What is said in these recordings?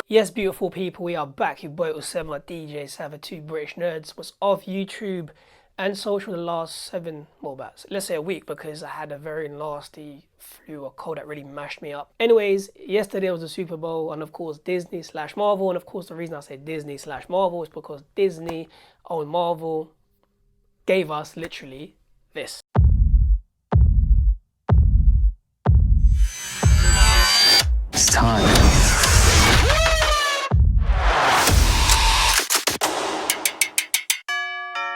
Yes, beautiful people, we are back. Your boy Osema, DJ Sava 2 British Nerds was off YouTube and social the last let's say a week, because I had a very nasty flu or cold that really mashed me up. Anyways, yesterday was the Super Bowl, and of course Disney slash Marvel, and of course the reason I say Disney slash Marvel is because Disney owned Marvel gave us literally this. It's time.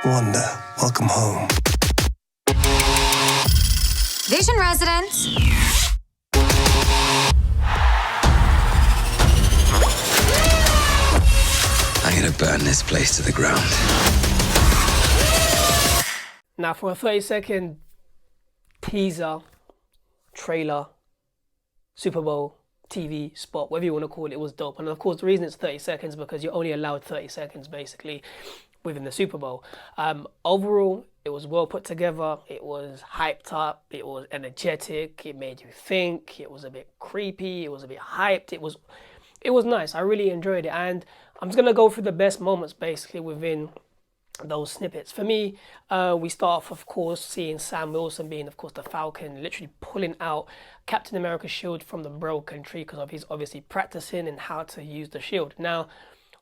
Wanda, welcome home. Vision residents. I'm gonna burn this place to the ground. Now for a 30-second teaser, trailer, Super Bowl, TV spot, whatever you want to call it, it was dope. And of course the reason it's 30 seconds because you're only allowed 30 seconds basically within the Super Bowl. Overall, it was well put together, it was hyped up, it was energetic, it made you think, it was a bit creepy, it was a bit hyped, it was nice. I really enjoyed it, and I'm just gonna go through the best moments basically within those snippets. For me, we start off, of course, seeing Sam Wilson being, of course, the Falcon, literally pulling out Captain America's shield from the broken tree because he's obviously practicing in how to use the shield. Now,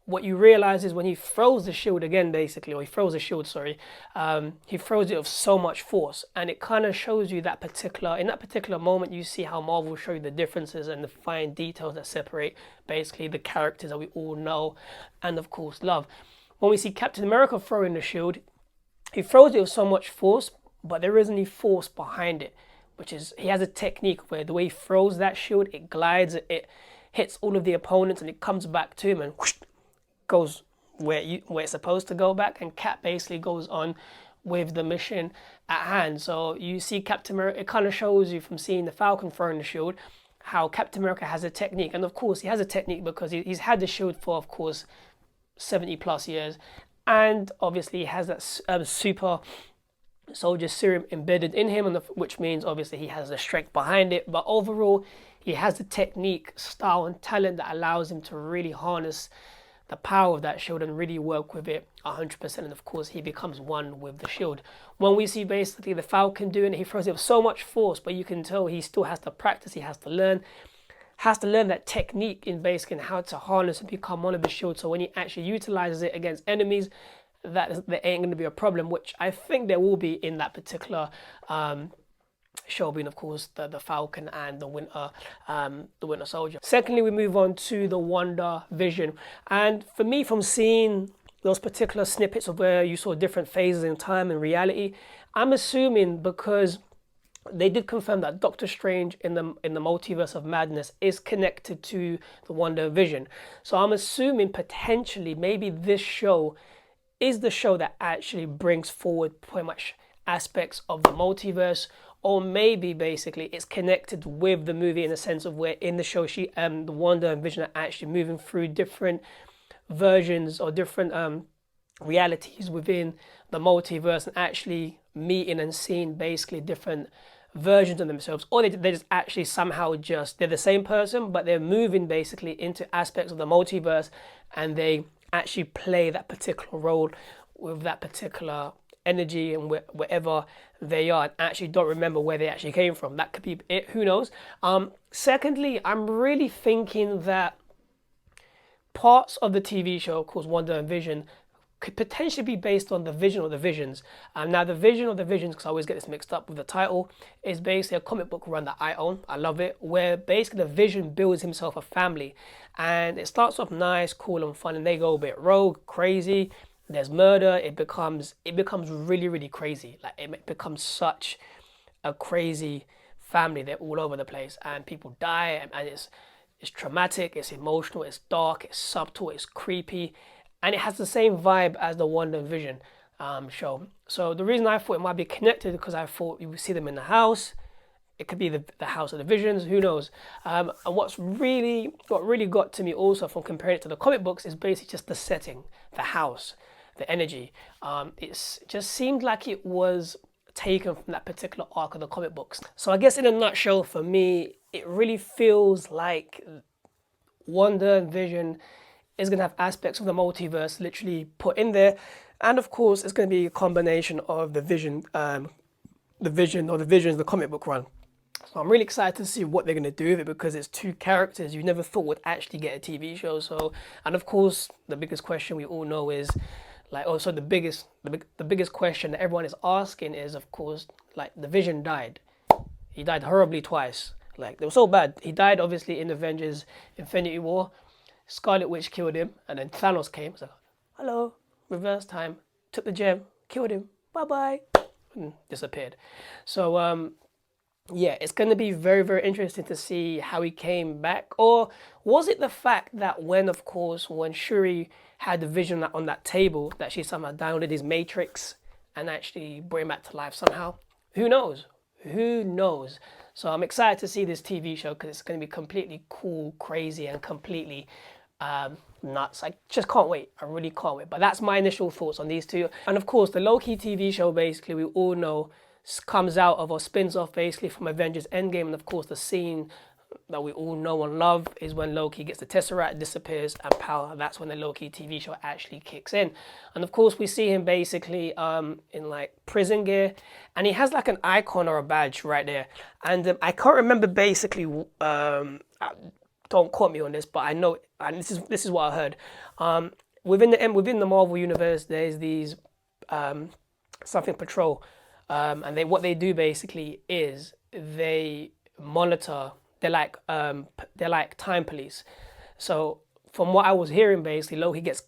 what you realize is when he throws the shield again, basically, or he throws the shield, he throws it with so much force, and it kind of shows you in that particular moment, you see how Marvel show you the differences and the fine details that separate basically the characters that we all know and of course love. When we see Captain America throwing the shield, he throws it with so much force, but there isn't any force behind it, which is, he has a technique where the way he throws that shield, it glides, it hits all of the opponents, and it comes back to him and whoosh, goes where it's supposed to go back, and Cap basically goes on with the mission at hand. So you see Captain America, it kind of shows you from seeing the Falcon throwing the shield, how Captain America has a technique. And of course he has a technique because he's had the shield for, of course, 70 plus years, and obviously he has that super soldier serum embedded in him, which means obviously he has the strength behind it. But overall, he has the technique, style and talent that allows him to really harness the power of that shield and really work with it 100%. And of course he becomes one with the shield. When we see basically the Falcon doing it, he throws it with so much force, but you can tell he still has to practice, he has to learn that technique in basically how to harness and become one of the shield. So when he actually utilizes it against enemies, there ain't going to be a problem, which I think there will be in that particular show, being of course the Falcon and the Winter Soldier. Secondly, we move on to the WonderVision, and for me, from seeing those particular snippets of where you saw different phases in time and reality, I'm assuming, because they did confirm that Doctor Strange in the Multiverse of Madness is connected to the WonderVision. So I'm assuming potentially maybe this show is the show that actually brings forward pretty much aspects of the multiverse, or maybe basically it's connected with the movie in the sense of where in the show the Wanda and Vision are actually moving through different versions or different realities within the multiverse and actually meeting and seeing basically different versions of themselves, or they just actually somehow they're the same person, but they're moving basically into aspects of the multiverse, and they actually play that particular role with that particular energy and wherever they are, and actually don't remember where they actually came from. That could be it, who knows. Secondly, I'm really thinking that parts of the TV show, of course, WonderVision, could potentially be based on the Vision or the Visions. Now the Vision or the Visions, because I always get this mixed up with the title, is basically a comic book run that I own. I love it, where basically the Vision builds himself a family, and it starts off nice, cool and fun, and they go a bit rogue, crazy. There's murder. It becomes really, really crazy. Like, it becomes such a crazy family. They're all over the place, and people die, and it's traumatic, it's emotional, it's dark, it's subtle, it's creepy, and it has the same vibe as the WonderVision show. So the reason I thought it might be connected, because I thought you would see them in the house. It could be the house of the Visions, who knows. And what really got to me also from comparing it to the comic books is basically just the setting, the house, the energy. It just seemed like it was taken from that particular arc of the comic books. So I guess in a nutshell, for me, it really feels like WonderVision is going to have aspects of the multiverse literally put in there. And of course, it's going to be a combination of the Vision, the Visions, the comic book run. So I'm really excited to see what they're going to do with it, because it's two characters you never thought would actually get a TV show. So, and of course, the biggest question we all know is, like, also the biggest question that everyone is asking is, of course, like, the Vision died. He died horribly twice. Like, they were so bad. He died obviously in Avengers Infinity War. Scarlet Witch killed him, and then Thanos came. It's like, hello, reverse time. Took the gem, killed him. Bye bye, and disappeared. So yeah, it's going to be very, very interesting to see how he came back. Or was it the fact that when Shuri had the Vision on that table, that she somehow downloaded his Matrix and actually brought him back to life somehow? Who knows? Who knows? So I'm excited to see this TV show, because it's going to be completely cool, crazy, and completely nuts. I just can't wait. I really can't wait. But that's my initial thoughts on these two. And of course, the Loki TV show, basically, we all know, comes out of, or spins off basically from Avengers Endgame. And of course, the scene that we all know and love is when Loki gets the Tesseract, disappears, and power. That's when the Loki TV show actually kicks in. And of course, we see him basically in like prison gear, and he has like an icon or a badge right there. And I can't remember basically, don't quote me on this, but I know, and this is what I heard. Within the Marvel universe, there's these something patrol. And what they do basically is they monitor. They're like time police. So from what I was hearing, basically Loki gets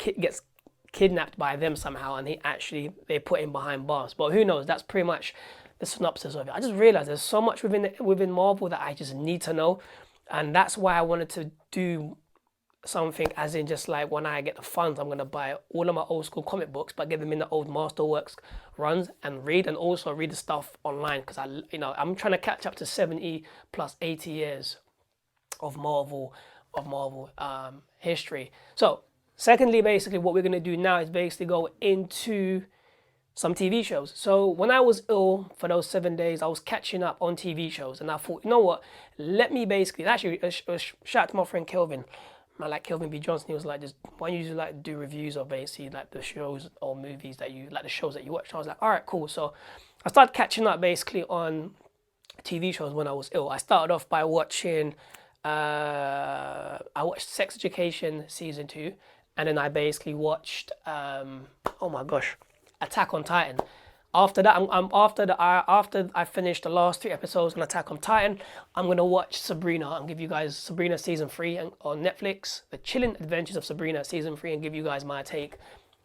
kidnapped by them somehow, and they put him behind bars. But who knows? That's pretty much the synopsis of it. I just realized there's so much within Marvel that I just need to know, and that's why I wanted to do something, as in just like when I get the funds, I'm going to buy all of my old school comic books, but get them in the old Masterworks runs and read, and also read the stuff online, because I'm trying to catch up to 70 plus 80 years of Marvel history. So secondly, basically what we're going to do now is basically go into some TV shows. So when I was ill for those 7 days, I was catching up on TV shows, and I thought, you know what, let me basically, actually a shout out to my friend Kelvin. I like Kelvin B. Johnson. He was like, just why don't you like do reviews of basically like the shows or movies that you like, the shows that you watch. I was like, all right, cool. So I started catching up basically on TV shows when I was ill. I started off by watching I watched Sex Education season 2, and then I basically watched oh my gosh, Attack on Titan. After that, after I finished the last 3 episodes on Attack on Titan, I'm gonna watch Sabrina and give you guys Sabrina season 3 on Netflix, The Chilling Adventures of Sabrina season 3, and give you guys my take,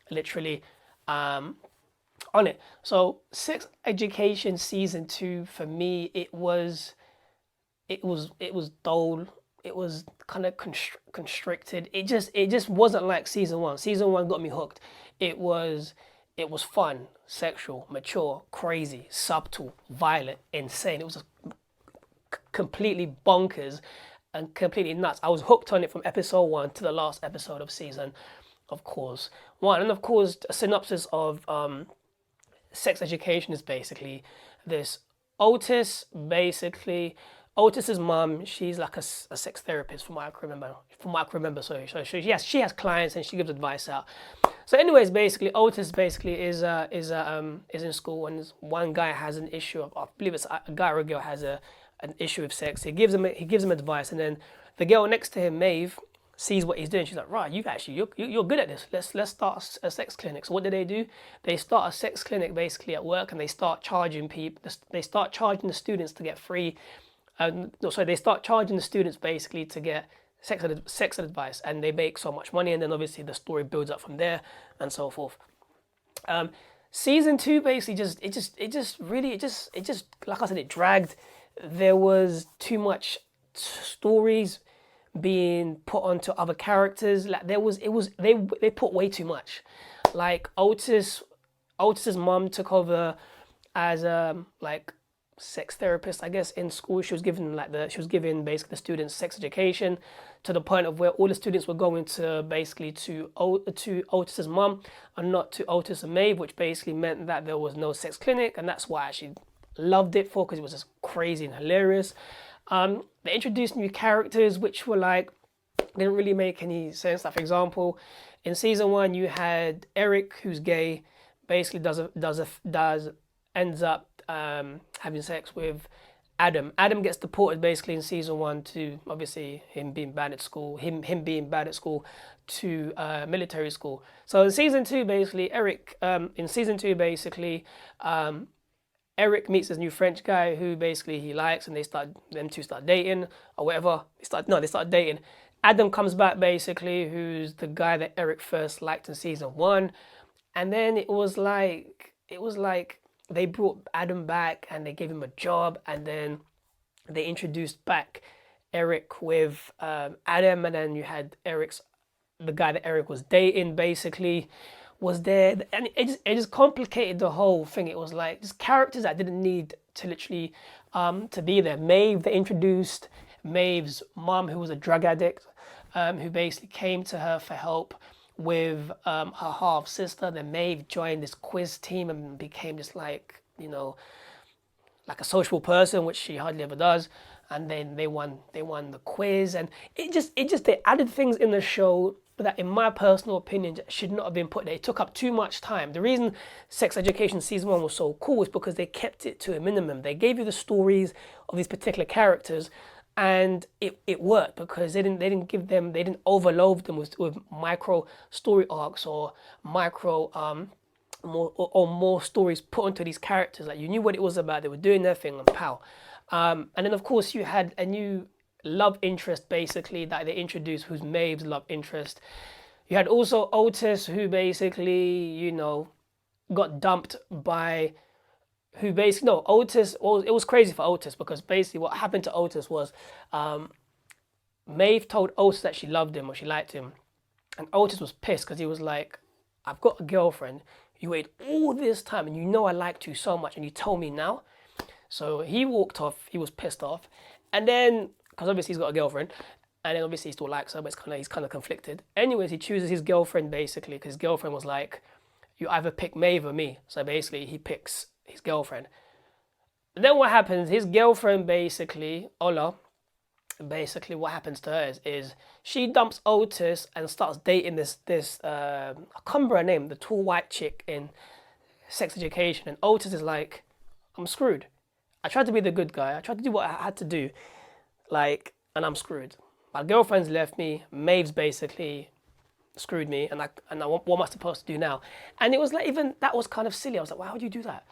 literally, on it. So Sex Education season 2 for me, it was dull. It was kind of constricted. It just wasn't like season 1. Season 1 got me hooked. It was fun, sexual, mature, crazy, subtle, violent, insane. It was just completely bonkers and completely nuts. I was hooked on it from episode 1 to the last episode of season, of course, 1. And of course, a synopsis of Sex Education is basically this. Otis's mum, she's like a sex therapist, from what I can remember. Sorry. So she has clients and she gives advice out. So anyways, basically Otis basically is in school, and one guy has an issue. I believe it's a guy or a girl has an issue with sex. He gives him advice, and then the girl next to him, Maeve, sees what he's doing. She's like, right, you're good at this. Let's start a sex clinic. So what do? They start a sex clinic basically at work, and they start charging people. They start charging the students to get free. They start charging the students basically to get sex advice, and they make so much money, and then obviously the story builds up from there and so forth. Season 2 basically like I said, it dragged. There was too much stories being put onto other characters. Like they put way too much. Like Otis's mom took over as like sex therapist, I guess, in school. She was giving basically the students sex education, to the point of where all the students were going to basically to Otis's mom and not to Otis and Maeve, which basically meant that there was no sex clinic, and that's why I actually loved it because it was just crazy and hilarious. They introduced new characters which were like didn't really make any sense. Like, for example, in season 1, you had Eric, who's gay, basically ends up having sex with Adam. Adam gets deported basically in season 1 to, obviously, him being bad at school, to military school. So in season 2, basically, Eric meets this new French guy who basically he likes, and them two start dating or whatever. They start dating. Adam comes back basically, who's the guy that Eric first liked in season 1, and then it was like they brought Adam back and they gave him a job, and then they introduced back Eric with Adam, and then you had the guy that Eric was dating basically was there, and it just complicated the whole thing. It was like just characters that didn't need to literally to be there. Maeve, they introduced Maeve's mom, who was a drug addict, who basically came to her for help with her half sister. Then Maeve joined this quiz team and became just like, like a sociable person, which she hardly ever does. And then they won the quiz, and it just they added things in the show that, in my personal opinion, should not have been put there. It took up too much time. The reason Sex Education season 1 was so cool is because they kept it to a minimum. They gave you the stories of these particular characters, and it worked because they didn't overload them with micro story arcs or more stories put onto these characters. Like, you knew what it was about. They were doing their thing, and pow. And then of course you had a new love interest basically that they introduced, who's Maeve's love interest. You had also Otis, who basically, got dumped by Otis. Well, it was crazy for Otis because basically what happened to Otis was Maeve told Otis that she loved him or she liked him, and Otis was pissed because he was like, I've got a girlfriend, you waited all this time and I liked you so much and you told me now. So he walked off, he was pissed off, and then, because obviously he's got a girlfriend, and then obviously he still likes her, but he's kind of conflicted. Anyways, he chooses his girlfriend basically, because his girlfriend was like, you either pick Maeve or me. So basically he picks his girlfriend. And then what happens, his girlfriend basically, Ola, basically what happens to her is she dumps Otis and starts dating this I can't remember her name, the tall white chick in Sex Education, and Otis is like, I'm screwed. I tried to be the good guy. I tried to do what I had to do, and I'm screwed. My girlfriend's left me. Maeve's basically screwed me, and what am I supposed to do now? And it was like, even that was kind of silly. I was like, why would you do that?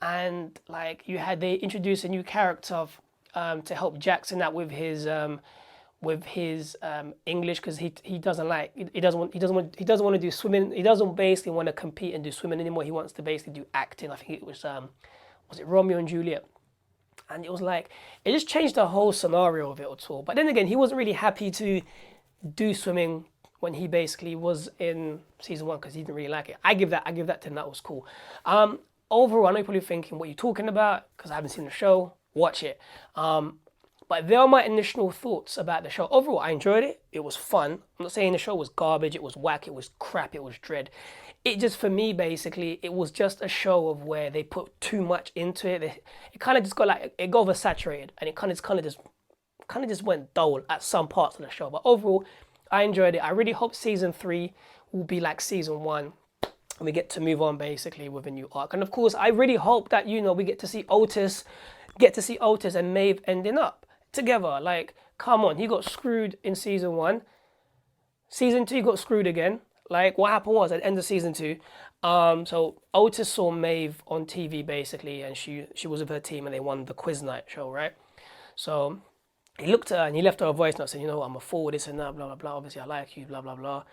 And they introduced a new character to help Jackson out with his English, because he doesn't want to do swimming. He doesn't basically want to compete and do swimming anymore. He wants to basically do acting. I think it was it Romeo and Juliet? And it was like, it just changed the whole scenario of it at all. But then again, he wasn't really happy to do swimming when he basically was in season 1 because he didn't really like it. I give that to him. That was cool. Overall, I know you're probably thinking, what are you talking about? Because I haven't seen the show. Watch it. But there are my initial thoughts about the show. Overall, I enjoyed it. It was fun. I'm not saying the show was garbage, it was whack, it was crap, it was dread. It just, for me, basically, it was just a show of where they put too much into it. It kind of just got it got oversaturated, and it kind of just went dull at some parts of the show. But overall, I enjoyed it. I really hope season 3 will be like season 1. And we get to move on basically with a new arc. And of course, I really hope that, we get to see Otis and Maeve ending up together. Like, come on, he got screwed in season 1. Season 2 got screwed again. Like, what happened was, at the end of season 2, so Otis saw Maeve on TV basically, and she was with her team and they won the quiz night show, right? So he looked at her and he left her a voice note saying, I'm a fool, this and that, blah, blah, blah. Obviously, I like you, blah, blah, blah.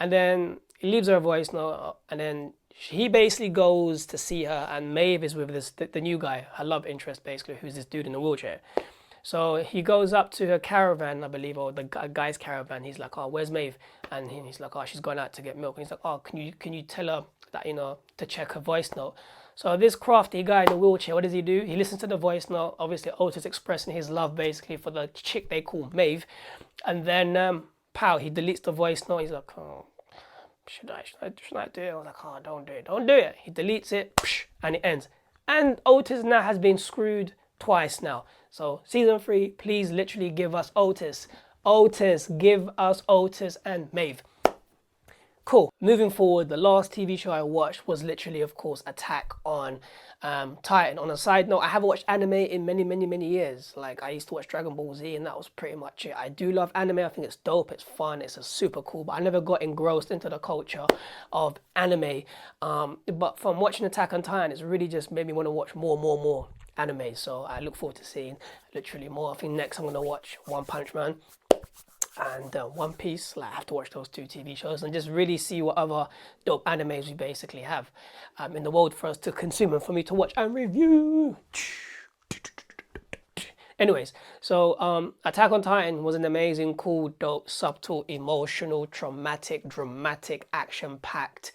And then he leaves her a voice note, and then he basically goes to see her, and Maeve is with the new guy, her love interest basically, who's this dude in a wheelchair. So he goes up to her caravan, I believe, or the guy's caravan. He's like, oh, where's Maeve? And he's like, oh, she's gone out to get milk. And he's like, oh, can you tell her that, to check her voice note? So this crafty guy in the wheelchair, what does he do? He listens to the voice note. Obviously, Otis expressing his love basically for the chick they call Maeve. And then, he deletes the voice note. He's like, oh, should I do it? I was like, oh, don't do it. He deletes it, and it ends. And Otis now has been screwed twice now. So season 3, please literally give us Otis Otis, give us Otis and Maeve. Cool. Moving forward, the last TV show I watched was literally, of course, Attack on Titan. On a side note, I haven't watched anime in many years. Like, I used to watch Dragon Ball Z and that was pretty much it. I do love anime. I think it's dope. It's fun. It's super cool. But I never got engrossed into the culture of anime. But from watching Attack on Titan, it's really just made me want to watch more anime. So I look forward to seeing literally more. I think next I'm going to watch One Punch Man and One Piece. Like, I have to watch those 2 TV shows and just really see what other dope animes we basically have in the world for us to consume and for me to watch and review. Anyways, so Attack on Titan was an amazing, cool, dope, subtle, emotional, traumatic, dramatic, action-packed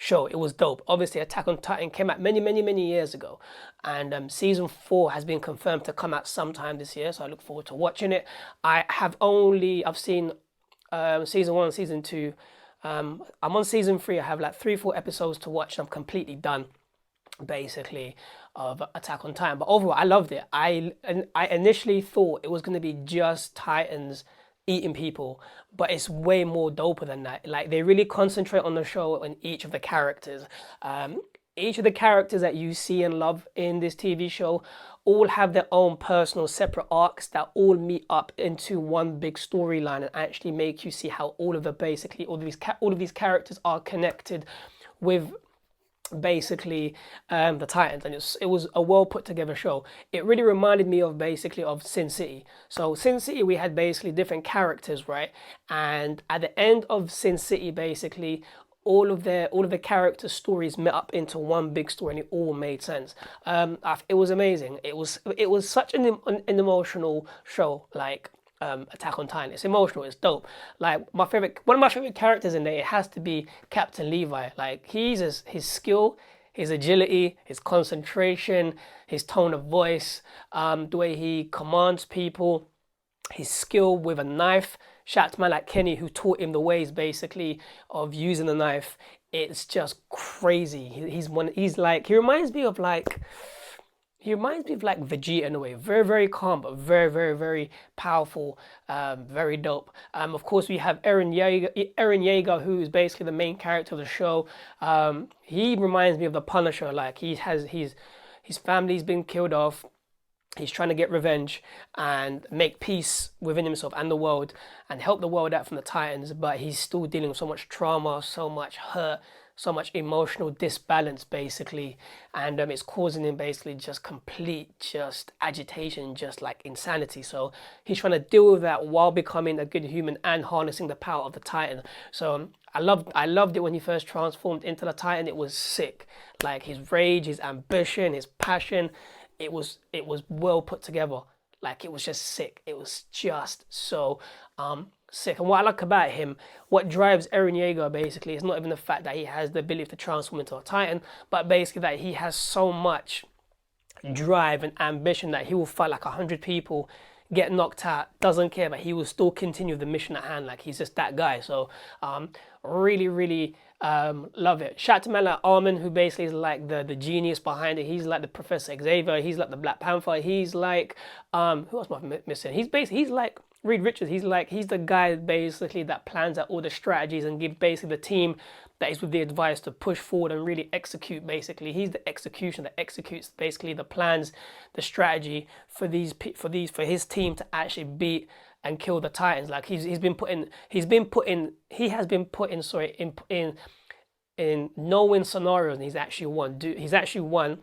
show. It was dope. Obviously, Attack on Titan came out many years ago, and season 4 has been confirmed to come out sometime this year, so I look forward to watching it. I've seen season 1 and season 2. I'm on season 3. I have like 3-4 episodes to watch and I'm completely done basically of Attack on Titan. But overall, I loved it. I initially thought it was going to be just Titans eating people, but it's way more doper than that. Like, they really concentrate on the show on each of the characters. Each of the characters that you see and love in this TV show all have their own personal separate arcs that all meet up into one big storyline and actually make you see how all of these characters are connected with basically the Titans, and it was a well put together show. It really reminded me of basically of Sin City. So Sin City, we had basically different characters, right? And at the end of Sin City, basically all of the character stories met up into one big story, and it all made sense. It was amazing. It was such an emotional show. Like, Attack on Titan, it's emotional, it's dope. Like, one of my favorite characters in there, it has to be Captain Levi. Like, his skill, his agility, his concentration, his tone of voice, the way he commands people, his skill with a knife. Shout out to man like Kenny, who taught him the ways basically of using the knife. It's just crazy. He reminds me of Vegeta in a way. Very calm, but very powerful, very dope. Of course, we have Eren Yeager, who is basically the main character of the show. He reminds me of the Punisher. Like, his family's been killed off. He's trying to get revenge and make peace within himself and the world and help the world out from the Titans, but he's still dealing with so much trauma, so much hurt, so much emotional disbalance basically, and it's causing him basically just agitation, just like insanity. So he's trying to deal with that while becoming a good human and harnessing the power of the Titan. So I loved it when he first transformed into the Titan. It was sick. Like, his rage, his ambition, his passion, it was well put together. Like, it was just sick. It was just so sick. And what I like about him, what drives Eren Yeager basically, is not even the fact that he has the ability to transform into a Titan, but basically that he has so much drive and ambition that he will fight like 100 people, get knocked out, doesn't care, but he will still continue the mission at hand. Like, he's just that guy. So really love it. Shout out to man like Armin, who basically is like the genius behind it. He's like the Professor Xavier. He's like the Black Panther. He's like who else am I missing? He's like Reed Richards. He's the guy basically that plans out all the strategies and give basically the team that is with the advice to push forward and really execute. Basically, he's the execution that executes basically the plans, the strategy for his team to actually beat and kill the Titans. Like, he has been put in no-win scenarios, and he's actually won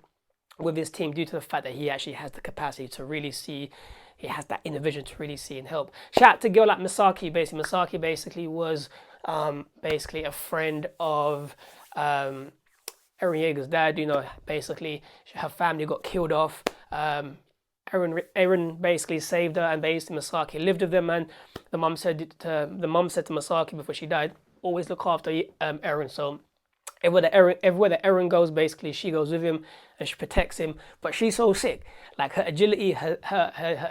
with his team due to the fact that he actually has the capacity to really see. He has that inner vision to really see and help. Shout out to a girl like Misaki. Misaki basically was basically a friend of Eren Yeager's dad. You know, basically her family got killed off. Eren basically saved her, and basically Misaki lived with them. And the mum said to Misaki before she died, always look after Eren. So everywhere that Eren goes, basically she goes with him and she protects him. But she's so sick. Like, her agility, her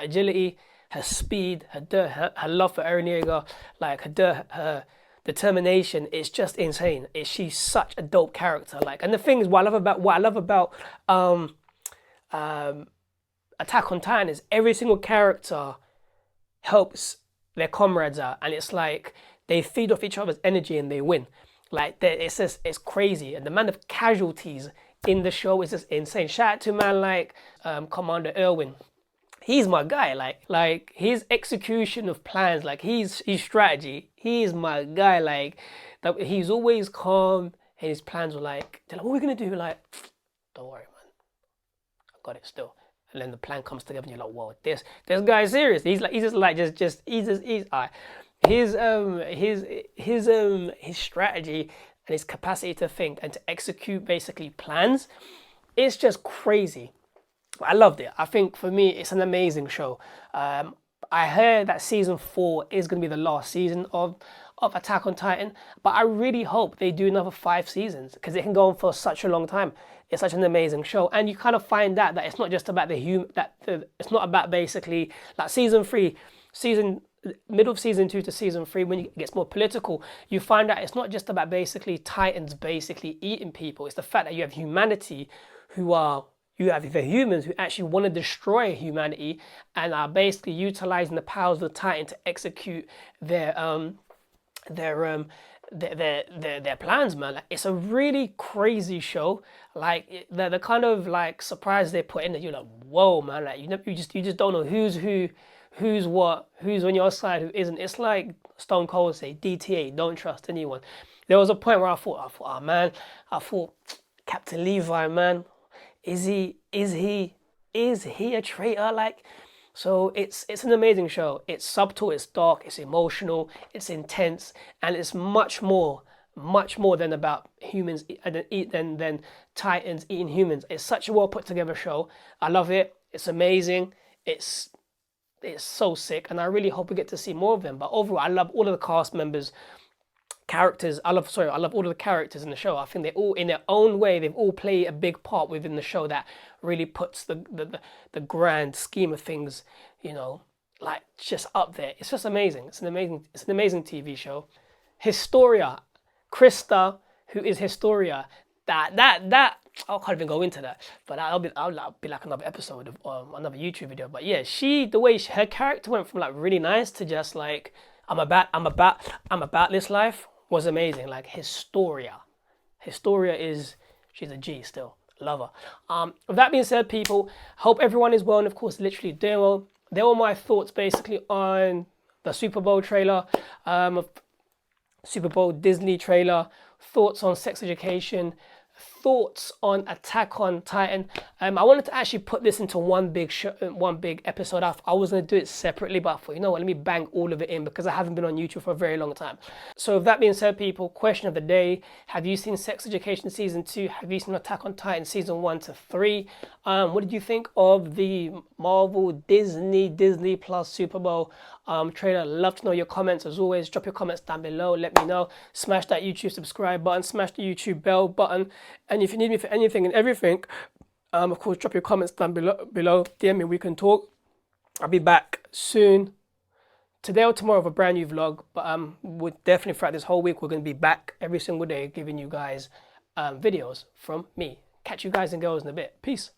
agility, her speed, her love for Eren Yeager, like her determination is just insane. She's such a dope character. Like, and the thing is, what I love about Attack on Titan is every single character helps their comrades out, and it's like they feed off each other's energy and they win. Like it's just, it's crazy, and the amount of casualties in the show is just insane. Shout out to a man like Commander Irwin. He's my guy. Like his execution of plans, like his strategy. He is my guy. Like he's always calm, and his plans were like, they're like, what are we gonna do? Like, don't worry, man, I got it still. And then the plan comes together, and you're like, whoa, this guy's serious. He's his strategy and his capacity to think and to execute basically plans, it's just crazy. I loved it. I think for me, it's an amazing show. I heard that season 4 is going to be the last season of Attack on Titan, but I really hope they do another 5 seasons because it can go on for such a long time. It's such an amazing show, and you kind of find out that it's not just about it's not about basically like season 3, middle of season 2 to season 3, when it gets more political, you find out it's not just about basically Titans basically eating people. It's the fact that you have humanity you have the humans who actually want to destroy humanity and are basically utilizing the powers of the Titan to execute their plans, man. Like, it's a really crazy show. Like the kind of like surprise they put in that you're like, whoa, man. Like you just don't know who's who, who's what, who's on your side, who isn't. It's like Stone Cold say, DTA, don't trust anyone. There was a point where I thought, oh man, Captain Levi, man, is he a traitor? Like, so it's an amazing show. It's subtle, it's dark, it's emotional, it's intense, and it's much more than about humans than Titans eating humans. It's such a well put together show. I love it. It's amazing. It's so sick, and I really hope we get to see more of them. But overall, I love all of the cast members, characters. I love all of the characters in the show. I think they all, in their own way, they've all played a big part within the show that really puts the grand scheme of things, you know, like just up there. It's just amazing. It's an amazing TV show. Historia, Krista, who is Historia, that I can't even go into that, but I'll be like another episode of another YouTube video. But yeah, her character went from like really nice to just like I'm about this life was amazing. Like Historia is, she's a G still. Love her. With that being said, people, hope everyone is well, and of course, literally doing well. There were my thoughts basically on the Super Bowl trailer, Super Bowl Disney trailer, thoughts on sex education, thoughts on Attack on Titan. I wanted to actually put this into one big episode. I was going to do it separately, but I thought, you know what, let me bang all of it in because I haven't been on YouTube for a very long time. So with that being said, people, question of the day: have you seen Sex Education season 2? Have you seen Attack on Titan season 1 to 3? What did you think of the Marvel Disney Plus Super Bowl trailer? Love to know your comments. As always, drop your comments down below. Let me know. Smash that YouTube subscribe button. Smash the YouTube bell button. And if you need me for anything and everything, of course, drop your comments down below. DM me, we can talk. I'll be back soon, today or tomorrow, with a brand new vlog. But we're definitely, throughout this whole week, we're going to be back every single day giving you guys videos from me. Catch you guys and girls in a bit. Peace.